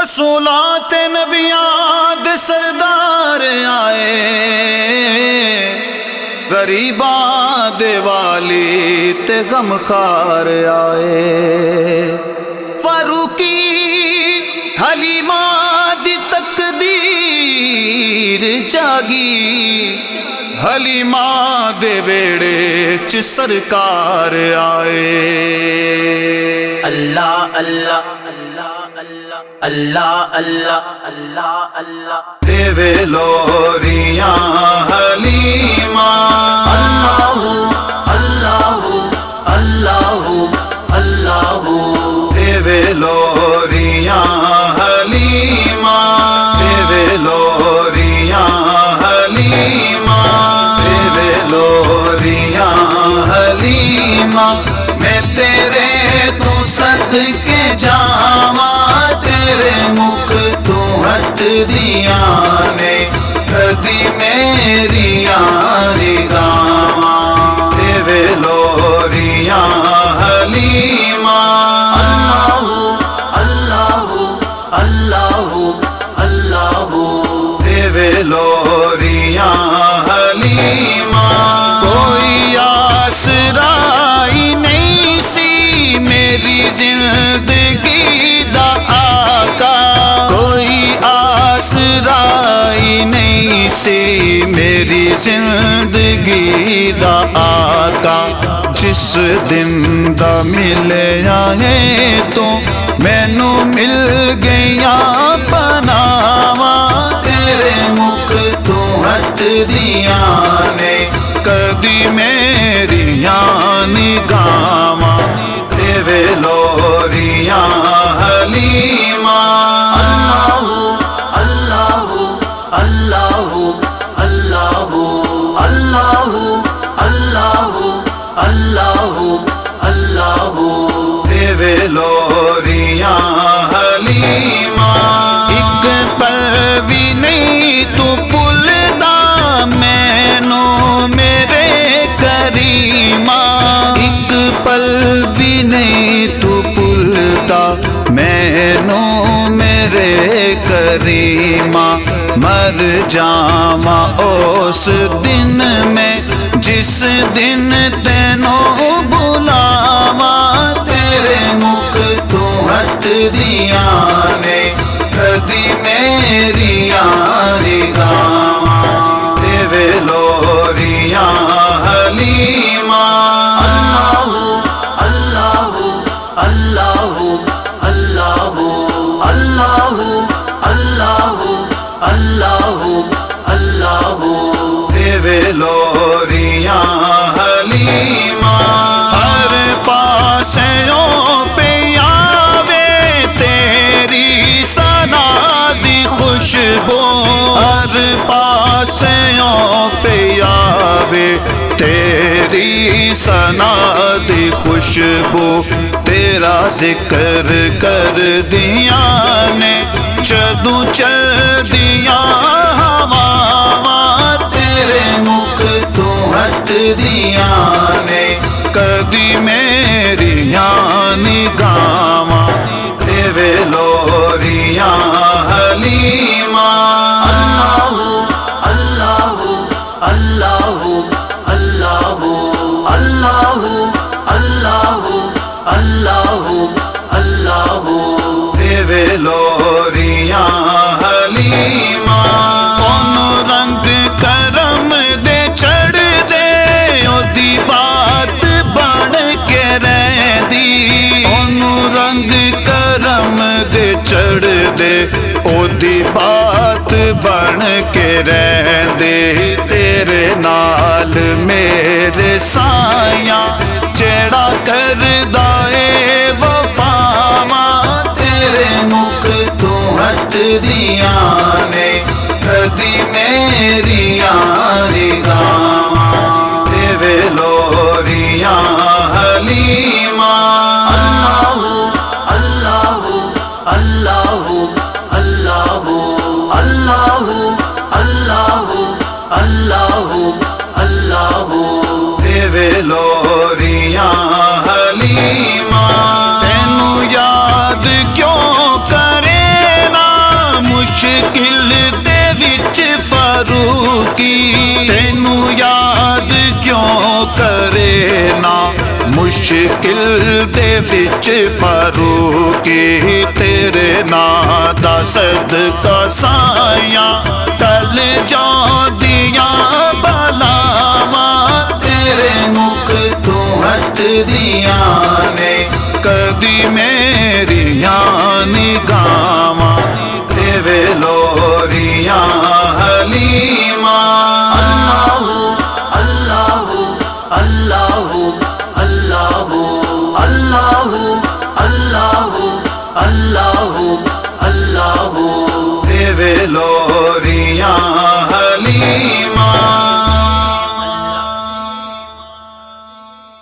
رسولاں تے نبیاں دے سردار آئے، غریباں دے والی تے غمخوار آئے، فاروقی حلیمہ دی تقدیر جاگی، حلیمہ دے ویڑے چ سرکار آئے۔ اللہ اللہ اللہ اللہ اللہ اللہ دیوے لوریاں حلیمہ، اللہ اللہ اللہ اللہ دیوے لوریاں حلیمہ، دیوے لوریاں حلیمہ، دیوے لوریاں حلیمہ، میں تیرے تو صدقے جاواں، تیرے مکھ تو ہٹ دیاں نے کدی میری یاری گاواں، دیوے لوریاں حلیمہ، اللہ اللہ اللہ اللہ دیوے لوریاں حلیمہ۔ کوئی آسرائی نہیں سی میری زندگی دا آقا، کوئی آسرائی نہیں سی میری زندگی دا آقا، جس دن دا ملیا ہے تو مینو مل گیا پناواں، تیرے مکھ تو ہٹ دیاں نے کدی میری نگاواں، دیوے لوریاں حلیمہ، اللہ اللہ اللہ اللہ اللہ اللہ اللہ دیوے لوریاں حلیمہ۔ ایک پل بھی نہیں تو بھولدا مینو میرے کریمہ، ایک پل بھی نہیں تو بھولدا مینو میرے کریمہ، مر جاواں اس دن میں جس دن تینوں بلاواں، تیرے مکھ تو ہٹ دیاں نے کدی میری یاری گاواں، دیوے لوریاں حلیمہ، اللہ اللہ اللہ اللہ اللہ اللہ اللہ اللہ دیوے لوریاں حلیمہ۔ ہر پاسوں پہ آوے تیری ثنا دی خوشبو، ہر پاسوں پہ آوے تیری ثنا دی خوشبو، تیرا ذکر کر دیاں نے جدوں چل دیاں ہواواں، تیرے مکھ تو ہٹ دیاں نے کدی میری نگاواں، دیوے لوریاں حلیمہ، اللہ اللہ اللہ اللہ اللہ اللہ اللہ اللہ دیوے لوریاں حلیمہ۔ کون رنگ کرم دے چڑھ دے اودی بات بن کے رہندی، کون رنگ کرم دے چڑھ دے اودی بات بن کے رہندے، تیرے نال میرے سایاں جیڑا کردا اے وفاواں، تیرے مکھ تو ہٹ دیاں نے کدی میری یاری گاواں، دیوے لوریاں حلیمہ، اللہ اللہ اللہ اللہ اللہ اللہ اللہ اللہ دیوے لوریاں حلیمہ۔ تینوں یاد کیوں کرے نا ਮੁਸ਼ਕਿਲ ਦੇ ਵਿੱਚ ਫਾਰੂਕੀ ਤੈਨੂੰ ਯਾਦ ਕਿਉਂ ਕਰੇ ਨਾ ਮੁਸ਼ਕਿਲ ਦੇ ਵਿੱਚ ਫਾਰੂਕੀ ਤੇਰੇ ਨਾਂ ਦਾ ਸਦਕਾ ਸਾਇਆ ਟਲ ਜਾਂਦੀਆਂ ਬਲਾਵਾਂ ਤੇਰੇ ਮੁਖ ਤੋਂ ਹਟਦੀਆਂ ਨੇ ਕਦੀ ਮੇਰੀਆਂ ਨਿਗਾਹਾਂ